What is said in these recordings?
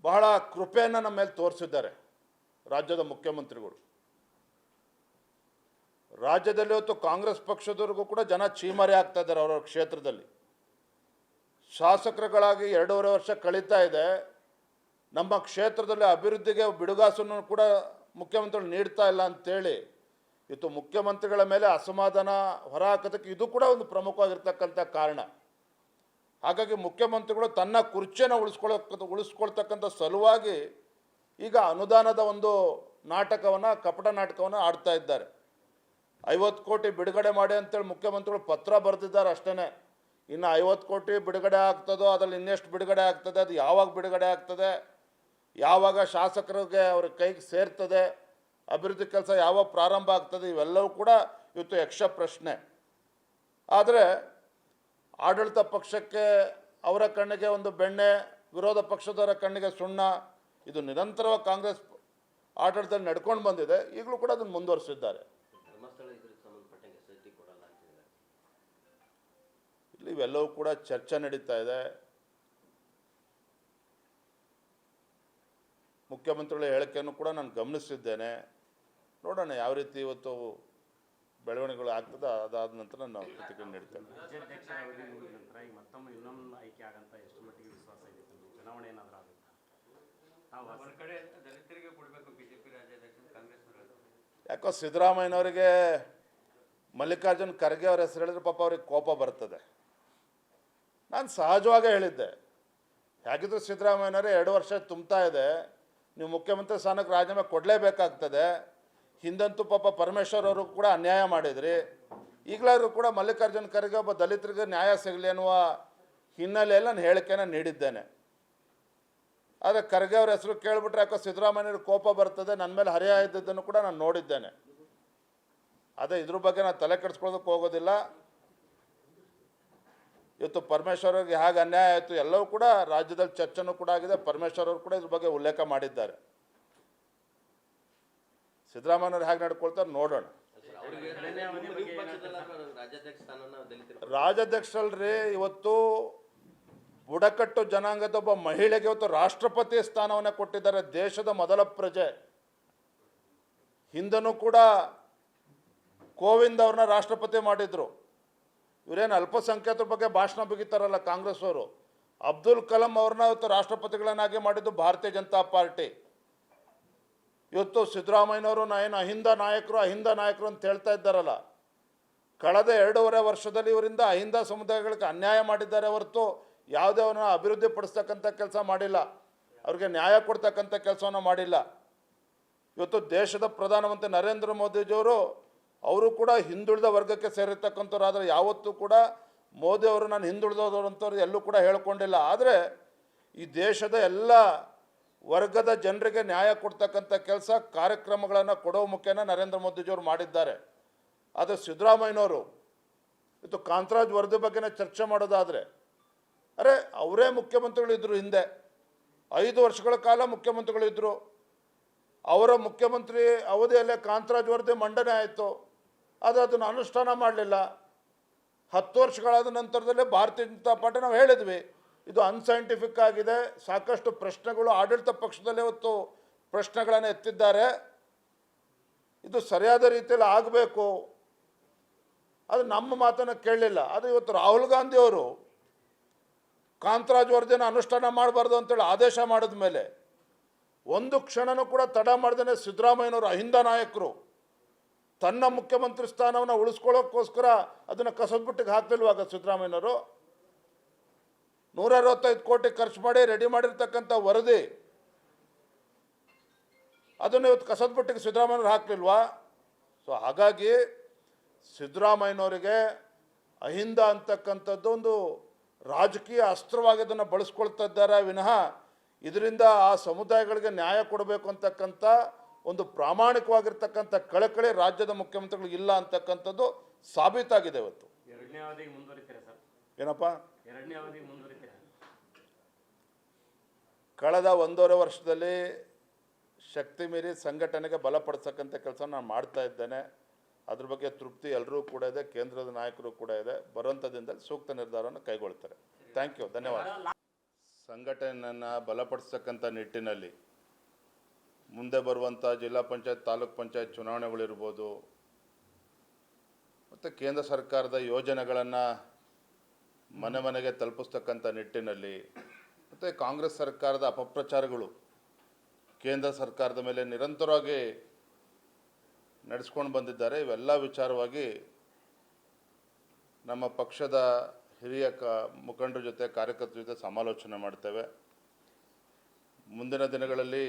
ಬಹಳ ಕೃಪೆಯನ್ನು ನಮ್ಮ ಮೇಲೆ ತೋರಿಸಿದ್ದಾರೆ ರಾಜ್ಯದ ಮುಖ್ಯಮಂತ್ರಿಗಳು. ರಾಜ್ಯದಲ್ಲಿ ಇವತ್ತು ಕಾಂಗ್ರೆಸ್ ಪಕ್ಷದವರೆಗೂ ಕೂಡ ಜನ ಚೀಮಾರಿ ಆಗ್ತಾ ಇದ್ದಾರೆ ಅವರವ್ರ ಕ್ಷೇತ್ರದಲ್ಲಿ. ಶಾಸಕರುಗಳಾಗಿ 2.5 ವರ್ಷ ಕಳೀತಾ ಇದೆ. ನಮ್ಮ ಕ್ಷೇತ್ರದಲ್ಲಿ ಅಭಿವೃದ್ಧಿಗೆ ಬಿಡುಗಾಸನ್ನು ಕೂಡ ಮುಖ್ಯಮಂತ್ರಿಗಳು ನೀಡ್ತಾ ಇಲ್ಲ ಅಂತೇಳಿ ಇವತ್ತು ಮುಖ್ಯಮಂತ್ರಿಗಳ ಮೇಲೆ ಅಸಮಾಧಾನ ಹೊರಹಾಕೋದಕ್ಕೆ ಇದು ಕೂಡ ಒಂದು ಪ್ರಮುಖವಾಗಿರ್ತಕ್ಕಂಥ ಕಾರಣ. ಹಾಗಾಗಿ ಮುಖ್ಯಮಂತ್ರಿಗಳು ತನ್ನ ಕುರ್ಚಿಯನ್ನು ಉಳಿಸ್ಕೊಳ್ತಕ್ಕಂಥ ಸಲುವಾಗಿ ಈಗ ಅನುದಾನದ ಒಂದು ನಾಟಕವನ್ನು, ಕಪಟ ನಾಟಕವನ್ನು ಆಡ್ತಾ ಇದ್ದಾರೆ. 50 ಕೋಟಿ ಬಿಡುಗಡೆ ಮಾಡಿ ಅಂತೇಳಿ ಮುಖ್ಯಮಂತ್ರಿಗಳು ಪತ್ರ ಬರೆದಿದ್ದಾರೆ ಅಷ್ಟೇ. ಇನ್ನು 50 ಕೋಟಿ ಬಿಡುಗಡೆ ಆಗ್ತದೋ, ಅದರಲ್ಲಿ ಇನ್ನೆಷ್ಟು ಬಿಡುಗಡೆ ಆಗ್ತದೆ, ಅದು ಯಾವಾಗ ಬಿಡುಗಡೆ ಆಗ್ತದೆ, ಯಾವಾಗ ಶಾಸಕರಿಗೆ ಅವ್ರ ಕೈಗೆ ಸೇರ್ತದೆ, ಅಭಿವೃದ್ಧಿ ಕೆಲಸ ಯಾವಾಗ ಪ್ರಾರಂಭ ಆಗ್ತದೆ, ಇವೆಲ್ಲವೂ ಕೂಡ ಇವತ್ತು ಯಕ್ಷ ಪ್ರಶ್ನೆ. ಆದರೆ ಆಡಳಿತ ಪಕ್ಷಕ್ಕೆ ಅವರ ಕಣ್ಣಿಗೆ ಒಂದು ಬೆಣ್ಣೆ, ವಿರೋಧ ಪಕ್ಷದವರ ಕಣ್ಣಿಗೆ ಸುಣ್ಣ, ಇದು ನಿರಂತರವಾಗಿ ಕಾಂಗ್ರೆಸ್ ಆಡಳಿತದಲ್ಲಿ ನಡ್ಕೊಂಡು ಬಂದಿದೆ. ಈಗಲೂ ಕೂಡ ಅದನ್ನು ಮುಂದುವರಿಸಿದ್ದಾರೆ. ಇಲ್ಲಿ ಇವೆಲ್ಲವೂ ಕೂಡ ಚರ್ಚೆ ನಡೀತಾ ಇದೆ. ಮುಖ್ಯಮಂತ್ರಿಗಳ ಹೇಳಿಕೆಯನ್ನು ಕೂಡ ನಾನು ಗಮನಿಸಿದ್ದೇನೆ. ನೋಡೋಣ ಯಾವ ರೀತಿ ಇವತ್ತು ಬೆಳವಣಿಗೆಗಳು ಆಗ್ತದೆ. ಅದಾದ ನಂತರ ನಾವು ಪ್ರತಿಕ್ರಿಯೆ ನೀಡ್ತೇವೆ. ಯಾಕೋ ಸಿದ್ದರಾಮಯ್ಯನವರಿಗೆ ಮಲ್ಲಿಕಾರ್ಜುನ್ ಖರ್ಗೆ ಅವ್ರ ಹೆಸರು ಹೇಳಿದ್ರೆ ಪಾಪ ಅವ್ರಿಗೆ ಕೋಪ ಬರ್ತದೆ. ನಾನು ಸಹಜವಾಗೇ ಹೇಳಿದ್ದೆ, ಹೇಗಿದ್ರು ಸಿದ್ದರಾಮಯ್ಯನವರೇ 2 ವರ್ಷ ತುಂಬ್ತಾ ಇದೆ, ನೀವು ಮುಖ್ಯಮಂತ್ರಿ ಸ್ಥಾನಕ್ಕೆ ರಾಜೀನಾಮೆ ಕೊಡಲೇಬೇಕಾಗ್ತದೆ. ಹಿಂದಂತೂ ಪಾಪ ಪರಮೇಶ್ವರ್ ಅವರು ಕೂಡ ಅನ್ಯಾಯ ಮಾಡಿದ್ರಿ. ಈಗಲಾದರೂ ಕೂಡ ಮಲ್ಲಿಕಾರ್ಜುನ್ ಖರ್ಗೆ ಒಬ್ಬ ದಲಿತರಿಗೆ ನ್ಯಾಯ ಸಿಗಲಿ ಅನ್ನುವ ಹಿನ್ನೆಲೆಯಲ್ಲಿ ನಾನು ಹೇಳಿಕೆಯನ್ನು ನೀಡಿದ್ದೇನೆ. ಆದರೆ ಖರ್ಗೆ ಅವ್ರ ಹೆಸರು ಕೇಳಿಬಿಟ್ರೆ ಯಾಕೋ ಸಿದ್ದರಾಮಯ್ಯವ್ರಿಗೆ ಕೋಪ ಬರ್ತದೆ, ನನ್ನ ಮೇಲೆ ಹರಿಯಾಯ್ದದ್ದನ್ನು ಕೂಡ ನಾನು ನೋಡಿದ್ದೇನೆ. ಅದೇ ಇದ್ರ ಬಗ್ಗೆ ನಾನು ತಲೆ ಕೆಡಿಸ್ಕೊಳ್ಳೋದಕ್ಕೆ ಹೋಗೋದಿಲ್ಲ. ಇವತ್ತು ಪರಮೇಶ್ವರ್ ಅವ್ರಿಗೆ ಹೇಗೆ ಅನ್ಯಾಯ ಆಯಿತು ಎಲ್ಲವೂ ಕೂಡ ರಾಜ್ಯದಲ್ಲಿ ಚರ್ಚೆನೂ ಕೂಡ ಆಗಿದೆ. ಪರಮೇಶ್ವರ್ ಅವರು ಕೂಡ ಇದ್ರ ಬಗ್ಗೆ ಉಲ್ಲೇಖ ಮಾಡಿದ್ದಾರೆ. ಸಿದ್ದರಾಮಯ್ಯವ್ರು ಹೇಗೆ ನಡ್ಕೊಳ್ತಾರೆ ನೋಡೋಣ. ರಾಜ್ಯಾಧ್ಯಕ್ಷರಲ್ರಿ, ಇವತ್ತು ಬುಡಕಟ್ಟು ಜನಾಂಗದ ಒಬ್ಬ ಮಹಿಳೆಗೆ ಇವತ್ತು ರಾಷ್ಟ್ರಪತಿ ಸ್ಥಾನವನ್ನು ಕೊಟ್ಟಿದ್ದಾರೆ. ದೇಶದ ಮೊದಲ ಪ್ರಜೆ. ಹಿಂದನೂ ಕೂಡ ಕೋವಿಂದ್ ಅವ್ರನ್ನ ರಾಷ್ಟ್ರಪತಿ ಮಾಡಿದ್ರು. ಇವರೇನು ಅಲ್ಪಸಂಖ್ಯಾತರ ಬಗ್ಗೆ ಭಾಷಣ ಬಿಗಿತಾರಲ್ಲ ಕಾಂಗ್ರೆಸ್ ಅವರು, ಅಬ್ದುಲ್ ಕಲಾಂ ಅವ್ರನ್ನ ಇವತ್ತು ರಾಷ್ಟ್ರಪತಿಗಳನ್ನಾಗಿ ಮಾಡಿದ್ದು ಭಾರತೀಯ ಜನತಾ ಪಾರ್ಟಿ. ಇವತ್ತು ಸಿದ್ದರಾಮಯ್ಯನವರು ಏನು ಅಹಿಂದ ನಾಯಕರು ಅಂತ ಹೇಳ್ತಾ ಇದ್ದಾರಲ್ಲ, ಕಳೆದ 2.5 ವರ್ಷದಲ್ಲಿ ಇವರಿಂದ ಅಹಿಂದ ಸಮುದಾಯಗಳಿಗೆ ಅನ್ಯಾಯ ಮಾಡಿದ್ದಾರೆ ಹೊರತು ಯಾವುದೇ ಅವನ್ನ ಅಭಿವೃದ್ಧಿ ಪಡಿಸ್ತಕ್ಕಂಥ ಕೆಲಸ ಮಾಡಿಲ್ಲ, ಅವ್ರಿಗೆ ನ್ಯಾಯ ಕೊಡ್ತಕ್ಕಂಥ ಕೆಲಸವನ್ನು ಮಾಡಿಲ್ಲ. ಇವತ್ತು ದೇಶದ ಪ್ರಧಾನಮಂತ್ರಿ ನರೇಂದ್ರ ಮೋದಿಜಿಯವರು ಅವರು ಕೂಡ ಹಿಂದುಳಿದ ವರ್ಗಕ್ಕೆ ಸೇರಿರ್ತಕ್ಕಂಥವ್ರು. ಆದರೆ ಯಾವತ್ತೂ ಕೂಡ ಮೋದಿಯವರು ನಾನು ಹಿಂದುಳಿದವರು ಅಂತವ್ರು ಎಲ್ಲೂ ಕೂಡ ಹೇಳ್ಕೊಂಡಿಲ್ಲ. ಆದರೆ ಈ ದೇಶದ ಎಲ್ಲ ವರ್ಗದ ಜನರಿಗೆ ನ್ಯಾಯ ಕೊಡ್ತಕ್ಕಂಥ ಕೆಲಸ, ಕಾರ್ಯಕ್ರಮಗಳನ್ನು ಕೊಡೋ ಮುಖೇನ ನರೇಂದ್ರ ಮೋದಿಜಿಯವರು ಮಾಡಿದ್ದಾರೆ. ಆದರೆ ಸಿದ್ದರಾಮಯ್ಯನವರು ಇವತ್ತು ಕಾಂತರಾಜ್ ವರದಿ ಬಗ್ಗೆನೇ ಚರ್ಚೆ ಮಾಡೋದಾದರೆ, ಅರೆ ಅವರೇ ಮುಖ್ಯಮಂತ್ರಿಗಳಿದ್ದರು ಹಿಂದೆ, 5 ವರ್ಷಗಳ ಕಾಲ ಮುಖ್ಯಮಂತ್ರಿಗಳಿದ್ದರು. ಅವರ ಮುಖ್ಯಮಂತ್ರಿ ಅವಧಿಯಲ್ಲೇ ಕಾಂತರಾಜ್ ವರದಿ ಮಂಡನೆ ಆಯಿತು, ಆದರೆ ಅದನ್ನು ಅನುಷ್ಠಾನ ಮಾಡಲಿಲ್ಲ. 10 ವರ್ಷಗಳಾದ ನಂತರದಲ್ಲೇ ಭಾರತೀಯ ಜನತಾ ಪಾರ್ಟಿ ನಾವು ಹೇಳಿದ್ವಿ ಇದು ಅನ್ಸೈಂಟಿಫಿಕ್ ಆಗಿದೆ. ಸಾಕಷ್ಟು ಪ್ರಶ್ನೆಗಳು ಆಡಳಿತ ಪಕ್ಷದಲ್ಲೇ ಇವತ್ತು ಪ್ರಶ್ನೆಗಳನ್ನು ಎತ್ತಿದ್ದಾರೆ. ಇದು ಸರಿಯಾದ ರೀತಿಯಲ್ಲಿ ಆಗಬೇಕು, ಅದು ನಮ್ಮ ಮಾತನ್ನು ಕೇಳಲಿಲ್ಲ. ಆದರೆ ಇವತ್ತು ರಾಹುಲ್ ಗಾಂಧಿ ಅವರು ಕಾಂತರಾಜ್ ವರದಿನ ಅನುಷ್ಠಾನ ಮಾಡಬಾರ್ದು ಅಂತೇಳಿ ಆದೇಶ ಮಾಡಿದ ಮೇಲೆ ಒಂದು ಕ್ಷಣನೂ ಕೂಡ ತಡ ಮಾಡ್ದೇ ಸಿದ್ದರಾಮಯ್ಯನವರು ಅಹಿಂದ ನಾಯಕರು ತನ್ನ ಮುಖ್ಯಮಂತ್ರಿ ಸ್ಥಾನವನ್ನು ಉಳಿಸ್ಕೊಳ್ಳೋಕ್ಕೋಸ್ಕರ ಅದನ್ನು ಕಸದ್ಬುಟ್ಟಿಗೆ ಹಾಕ್ತಿಲ್ವಾಗ ಸಿದ್ದರಾಮಯ್ಯನವರು 165 ಕೋಟಿ ಖರ್ಚು ಮಾಡಿ ರೆಡಿ ಮಾಡಿರ್ತಕ್ಕಂಥ ವರದಿ ಅದನ್ನು ಇವತ್ತು ಕಸದ್ಬುಟ್ಟಿಗೆ ಸಿದ್ದರಾಮಯ್ಯನವರು ಹಾಕಲಿಲ್ವಾ? ಸೊ ಹಾಗಾಗಿ ಸಿದ್ದರಾಮಯ್ಯನವರಿಗೆ ಅಹಿಂದ ಅಂತಕ್ಕಂಥದ್ದು ಒಂದು ರಾಜಕೀಯ ಅಸ್ತ್ರವಾಗಿ ಅದನ್ನು ಬಳಸ್ಕೊಳ್ತಾ ಇದ್ದಾರೆ ವಿನಃ ಇದರಿಂದ ಆ ಸಮುದಾಯಗಳಿಗೆ ನ್ಯಾಯ ಕೊಡಬೇಕು ಅಂತಕ್ಕಂಥ ಒಂದು ಪ್ರಾಮಾಣಿಕವಾಗಿರ್ತಕ್ಕಂಥ ಕಳಕಳಿ ರಾಜ್ಯದ ಮುಖ್ಯಮಂತ್ರಿಗಳಿಗೆ ಇಲ್ಲ ಅಂತಕ್ಕಂಥದ್ದು ಸಾಬೀತಾಗಿದೆ ಇವತ್ತು. ಏನಪ್ಪ ಕಳೆದ 1.5 ವರ್ಷದಲ್ಲಿ ಶಕ್ತಿ ಮೀರಿ ಸಂಘಟನೆಗೆ ಬಲಪಡಿಸತಕ್ಕಂಥ ಕೆಲಸ ನಾನು ಮಾಡ್ತಾ ಇದ್ದೇನೆ. ಅದ್ರ ಬಗ್ಗೆ ತೃಪ್ತಿ ಎಲ್ಲರೂ ಕೂಡ ಇದೆ, ಕೇಂದ್ರದ ನಾಯಕರು ಕೂಡ ಇದೆ. ಬರುವಂಥ ದಿನದಲ್ಲಿ ಸೂಕ್ತ ನಿರ್ಧಾರವನ್ನು ಕೈಗೊಳ್ತಾರೆ. ಥ್ಯಾಂಕ್ ಯು, ಧನ್ಯವಾದ. ಸಂಘಟನೆಯನ್ನು ಬಲಪಡಿಸ್ತಕ್ಕಂಥ ನಿಟ್ಟಿನಲ್ಲಿ ಮುಂದೆ ಬರುವಂಥ ಜಿಲ್ಲಾ ಪಂಚಾಯತ್ ತಾಲೂಕ್ ಪಂಚಾಯತ್ ಚುನಾವಣೆಗಳಿರ್ಬೋದು, ಮತ್ತು ಕೇಂದ್ರ ಸರ್ಕಾರದ ಯೋಜನೆಗಳನ್ನು ಮನೆ ಮನೆಗೆ ತಲುಪಿಸ್ತಕ್ಕಂಥ ನಿಟ್ಟಿನಲ್ಲಿ, ಮತ್ತು ಕಾಂಗ್ರೆಸ್ ಸರ್ಕಾರದ ಅಪಪ್ರಚಾರಗಳು ಕೇಂದ್ರ ಸರ್ಕಾರದ ಮೇಲೆ ನಿರಂತರವಾಗಿ ನಡೆಸ್ಕೊಂಡು ಬಂದಿದ್ದಾರೆ. ಇವೆಲ್ಲ ವಿಚಾರವಾಗಿ ನಮ್ಮ ಪಕ್ಷದ ಹಿರಿಯ ಮುಖಂಡರ ಜೊತೆ, ಕಾರ್ಯಕರ್ತರ ಜೊತೆ ಸಮಾಲೋಚನೆ ಮಾಡ್ತೇವೆ. ಮುಂದಿನ ದಿನಗಳಲ್ಲಿ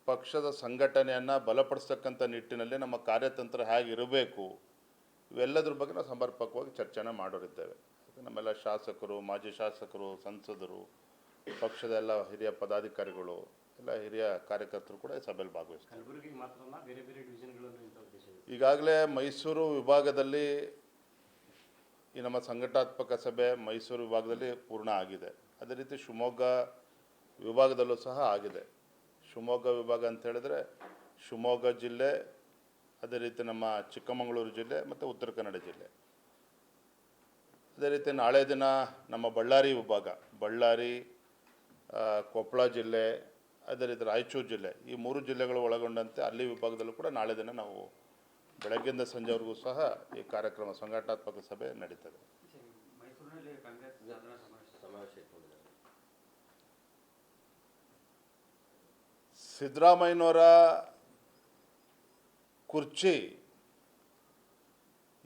ಪಕ್ಷದ ಸಂಘಟನೆಯನ್ನು ಬಲಪಡಿಸ್ತಕ್ಕಂಥ ನಿಟ್ಟಿನಲ್ಲಿ ನಮ್ಮ ಕಾರ್ಯತಂತ್ರ ಹೇಗಿರಬೇಕು, ಇವೆಲ್ಲದ್ರ ಬಗ್ಗೆ ನಾವು ಸಮರ್ಪಕವಾಗಿ ಚರ್ಚೆನ ಮಾಡೋರಿದ್ದೇವೆ. ನಮ್ಮೆಲ್ಲ ಶಾಸಕರು, ಮಾಜಿ ಶಾಸಕರು, ಸಂಸದರು, ಪಕ್ಷದ ಎಲ್ಲ ಹಿರಿಯ ಪದಾಧಿಕಾರಿಗಳು, ಎಲ್ಲ ಹಿರಿಯ ಕಾರ್ಯಕರ್ತರು ಕೂಡ ಈ ಸಭೆಯಲ್ಲಿ ಭಾಗವಹಿಸ್ತಾರೆ. ಈಗಾಗಲೇ ಮೈಸೂರು ವಿಭಾಗದಲ್ಲಿ ಈ ನಮ್ಮ ಸಂಘಟನಾತ್ಮಕ ಸಭೆ ಮೈಸೂರು ವಿಭಾಗದಲ್ಲಿ ಪೂರ್ಣ ಆಗಿದೆ. ಅದೇ ರೀತಿ ಶಿವಮೊಗ್ಗ ವಿಭಾಗದಲ್ಲೂ ಸಹ ಆಗಿದೆ. ಶಿವಮೊಗ್ಗ ವಿಭಾಗ ಅಂತ ಹೇಳಿದ್ರೆ ಶಿವಮೊಗ್ಗ ಜಿಲ್ಲೆ, ಅದೇ ರೀತಿ ನಮ್ಮ ಚಿಕ್ಕಮಗಳೂರು ಜಿಲ್ಲೆ ಮತ್ತು ಉತ್ತರ ಕನ್ನಡ ಜಿಲ್ಲೆ. ಅದೇ ರೀತಿ ನಾಳೆ ದಿನ ನಮ್ಮ ಬಳ್ಳಾರಿ ವಿಭಾಗ, ಬಳ್ಳಾರಿ, ಕೊಪ್ಪಳ ಜಿಲ್ಲೆ, ಅದೇ ರೀತಿ ರಾಯಚೂರು ಜಿಲ್ಲೆ, ಈ 3 ಜಿಲ್ಲೆಗಳು ಒಳಗೊಂಡಂತೆ ಅಲ್ಲಿ ವಿಭಾಗದಲ್ಲೂ ಕೂಡ ನಾಳೆ ದಿನ ನಾವು ಬೆಳಗ್ಗೆಯಿಂದ ಸಂಜೆವರೆಗೂ ಸಹ ಈ ಕಾರ್ಯಕ್ರಮ ಸಂಘಟನಾತ್ಮಕ ಸಭೆ ನಡೀತದೆ. ಸಿದ್ದರಾಮಯ್ಯನವರ ಕುರ್ಚಿ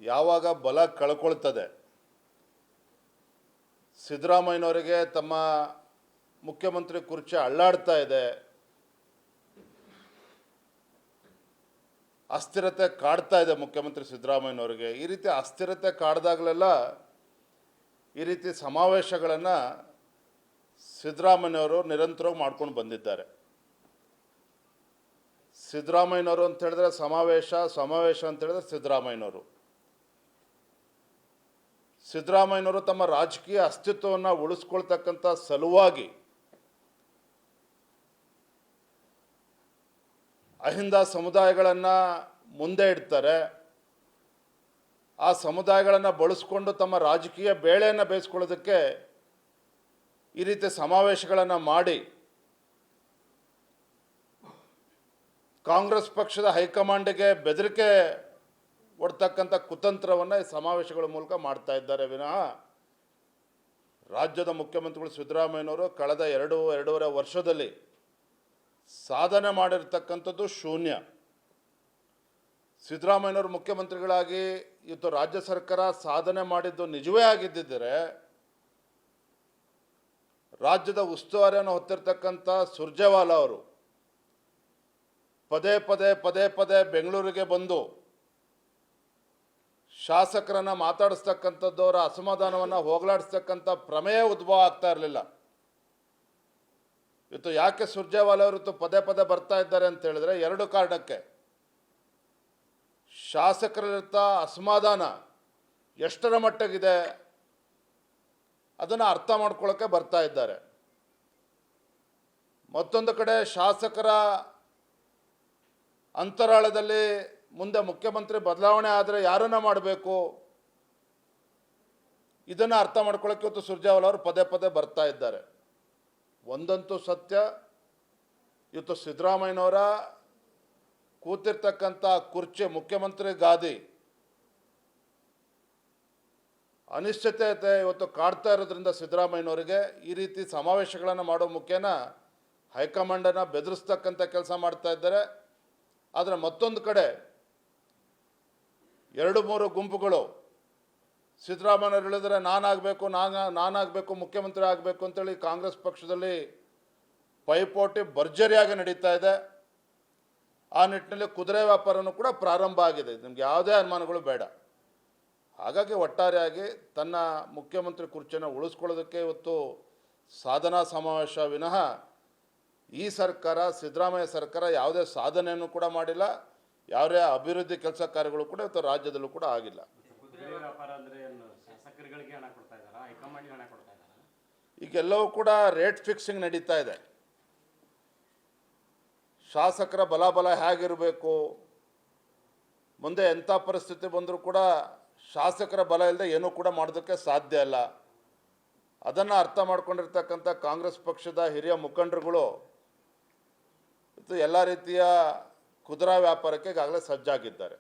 ಯಾವಾಗ ಬಲ ಕಳ್ಕೊಳ್ತದೆ, ಸಿದ್ದರಾಮಯ್ಯನವರಿಗೆ ತಮ್ಮ ಮುಖ್ಯಮಂತ್ರಿ ಕುರ್ಚಿ ಅಳ್ಳಾಡ್ತಾ ಇದೆ, ಅಸ್ಥಿರತೆ ಕಾಡ್ತಾ ಇದೆ ಮುಖ್ಯಮಂತ್ರಿ ಸಿದ್ದರಾಮಯ್ಯನವರಿಗೆ, ಈ ರೀತಿ ಅಸ್ಥಿರತೆ ಕಾಡ್ದಾಗಲೆಲ್ಲ ಈ ರೀತಿ ಸಮಾವೇಶಗಳನ್ನು ಸಿದ್ದರಾಮಯ್ಯನವರು ನಿರಂತರವಾಗಿ ಮಾಡ್ಕೊಂಡು ಬಂದಿದ್ದಾರೆ. ಸಿದ್ದರಾಮಯ್ಯನವರು ಅಂತ ಹೇಳಿದ್ರೆ ಸಮಾವೇಶ ಅಂತ ಹೇಳಿದ್ರೆ ಸಿದ್ದರಾಮಯ್ಯನವರು ತಮ್ಮ ರಾಜಕೀಯ ಅಸ್ತಿತ್ವವನ್ನು ಉಳಿಸ್ಕೊಳ್ತಕ್ಕಂಥ ಸಲುವಾಗಿ ಅಹಿಂದ ಸಮುದಾಯಗಳನ್ನು ಮುಂದೆ ಇಡ್ತಾರೆ. ಆ ಸಮುದಾಯಗಳನ್ನು ಬಳಸ್ಕೊಂಡು ತಮ್ಮ ರಾಜಕೀಯ ಬೇಳೆಯನ್ನು ಬೇಯಿಸ್ಕೊಳ್ಳೋದಕ್ಕೆ ಈ ರೀತಿ ಸಮಾವೇಶಗಳನ್ನು ಮಾಡಿ ಕಾಂಗ್ರೆಸ್ ಪಕ್ಷದ ಹೈಕಮಾಂಡ್ಗೆ ಬೆದರಿಕೆ ಒಡ್ತಕ್ಕಂಥ ಕುತಂತ್ರವನ್ನು ಈ ಸಮಾವೇಶಗಳ ಮೂಲಕ ಮಾಡ್ತಾ ಇದ್ದಾರೆ ವಿನಃ ರಾಜ್ಯದ ಮುಖ್ಯಮಂತ್ರಿಗಳು ಸಿದ್ದರಾಮಯ್ಯನವರು ಕಳೆದ 2.5 ವರ್ಷದಲ್ಲಿ ಸಾಧನೆ ಮಾಡಿರ್ತಕ್ಕಂಥದ್ದು ಶೂನ್ಯ. ಸಿದ್ದರಾಮಯ್ಯನವರು ಮುಖ್ಯಮಂತ್ರಿಗಳಾಗಿ ಇವತ್ತು ರಾಜ್ಯ ಸರ್ಕಾರ ಸಾಧನೆ ಮಾಡಿದ್ದು ನಿಜವೇ ಆಗಿದ್ದರೆ ರಾಜ್ಯದ ಉಸ್ತುವಾರಿಯನ್ನು ಹೊತ್ತಿರ್ತಕ್ಕಂಥ ಸುರ್ಜೇವಾಲಾ ಅವರು ಪದೇ ಪದೇ ಬೆಂಗಳೂರಿಗೆ ಬಂದು ಶಾಸಕರನ್ನು ಮಾತಾಡಿಸ್ತಕ್ಕಂಥದ್ದು, ಅವರ ಅಸಮಾಧಾನವನ್ನು ಹೋಗಲಾಡಿಸ್ತಕ್ಕಂಥ ಪ್ರಮೇಯ ಉದ್ಭವ ಆಗ್ತಾ ಇರಲಿಲ್ಲ. ಇವತ್ತು ಯಾಕೆ ಸುರ್ಜೇವಾಲಾ ಅವರು ಇವತ್ತು ಪದೇ ಬರ್ತಾ ಇದ್ದಾರೆ ಅಂತ ಹೇಳಿದ್ರೆ 2 ಕಾರಣಕ್ಕೆ. ಶಾಸಕರಿರ್ತ ಅಸಮಾಧಾನ ಎಷ್ಟರ ಮಟ್ಟಿಗಿದೆ ಅದನ್ನು ಅರ್ಥ ಮಾಡ್ಕೊಳ್ಳೋಕ್ಕೆ ಬರ್ತಾ ಇದ್ದಾರೆ. ಮತ್ತೊಂದು ಕಡೆ ಶಾಸಕರ ಅಂತರಾಳದಲ್ಲಿ ಮುಂದೆ ಮುಖ್ಯಮಂತ್ರಿ ಬದಲಾವಣೆ ಆದರೆ ಯಾರನ್ನ ಮಾಡಬೇಕು ಇದನ್ನು ಅರ್ಥ ಮಾಡ್ಕೊಳ್ಳೋಕ್ಕೆ ಇವತ್ತು ಸುರ್ಜೇವಾಲಾ ಅವರು ಪದೇ ಬರ್ತಾ ಇದ್ದಾರೆ. ಒಂದಂತೂ ಸತ್ಯ, ಇವತ್ತು ಸಿದ್ದರಾಮಯ್ಯನವರ ಕೂತಿರ್ತಕ್ಕಂಥ ಕುರ್ಚಿ, ಮುಖ್ಯಮಂತ್ರಿ ಗಾದಿ ಅನಿಶ್ಚಿತತೆ ಇವತ್ತು ಕಾಡ್ತಾ ಇರೋದ್ರಿಂದ ಸಿದ್ದರಾಮಯ್ಯನವರಿಗೆ ಈ ರೀತಿ ಸಮಾವೇಶಗಳನ್ನು ಮಾಡೋ ಮುಖೇನ ಹೈಕಮಾಂಡನ್ನು ಬೆದರಿಸ್ತಕ್ಕಂಥ ಕೆಲಸ ಮಾಡ್ತಾ ಇದ್ದಾರೆ. ಆದರೆ ಮತ್ತೊಂದು ಕಡೆ 2-3 ಗುಂಪುಗಳು ಸಿದ್ದರಾಮಯ್ಯನವರು ಹೇಳಿದರೆ ನಾನಾಗಬೇಕು ಮುಖ್ಯಮಂತ್ರಿ ಆಗಬೇಕು ಅಂತೇಳಿ ಕಾಂಗ್ರೆಸ್ ಪಕ್ಷದಲ್ಲಿ ಪೈಪೋಟಿ ಭರ್ಜರಿಯಾಗಿ ನಡೀತಾ ಇದೆ. ಆ ನಿಟ್ಟಿನಲ್ಲಿ ಕುದುರೆ ವ್ಯಾಪಾರನೂ ಕೂಡ ಪ್ರಾರಂಭ ಆಗಿದೆ. ನಿಮಗೆ ಯಾವುದೇ ಅನುಮಾನಗಳು ಬೇಡ. ಹಾಗಾಗಿ ಒಟ್ಟಾರೆಯಾಗಿ ತನ್ನ ಮುಖ್ಯಮಂತ್ರಿ ಕುರ್ಚಿಯನ್ನು ಉಳಿಸ್ಕೊಳ್ಳೋದಕ್ಕೆ ಇವತ್ತು ಸಾಧನಾ ಸಮಾವೇಶ ವಿನಃ ಈ ಸರ್ಕಾರ, ಸಿದ್ದರಾಮಯ್ಯ ಸರ್ಕಾರ ಯಾವುದೇ ಸಾಧನೆಯನ್ನು ಕೂಡ ಮಾಡಿಲ್ಲ. ಯಾವುದೇ ಅಭಿವೃದ್ಧಿ ಕೆಲಸ ಕಾರ್ಯಗಳು ಕೂಡ ಇವತ್ತು ರಾಜ್ಯದಲ್ಲೂ ಕೂಡ ಆಗಿಲ್ಲ. ಈಗೆಲ್ಲವೂ ಕೂಡ ರೇಟ್ ಫಿಕ್ಸಿಂಗ್ ನಡೀತಾ ಇದೆ. ಶಾಸಕರ ಬಲ ಹೇಗಿರಬೇಕು, ಮುಂದೆ ಎಂಥ ಪರಿಸ್ಥಿತಿ ಬಂದರೂ ಕೂಡ ಶಾಸಕರ ಬಲ ಇಲ್ಲದೆ ಏನೂ ಕೂಡ ಮಾಡೋದಕ್ಕೆ ಸಾಧ್ಯ ಇಲ್ಲ. ಅದನ್ನು ಅರ್ಥ ಮಾಡ್ಕೊಂಡಿರ್ತಕ್ಕಂಥ ಕಾಂಗ್ರೆಸ್ ಪಕ್ಷದ ಹಿರಿಯ ಮುಖಂಡರುಗಳು ಇವತ್ತು ಎಲ್ಲ ರೀತಿಯ ಕುದುರಾ ವ್ಯಾಪಾರಕ್ಕೆ ಈಗಾಗಲೇ ಸಜ್ಜಾಗಿದ್ದಾರೆ.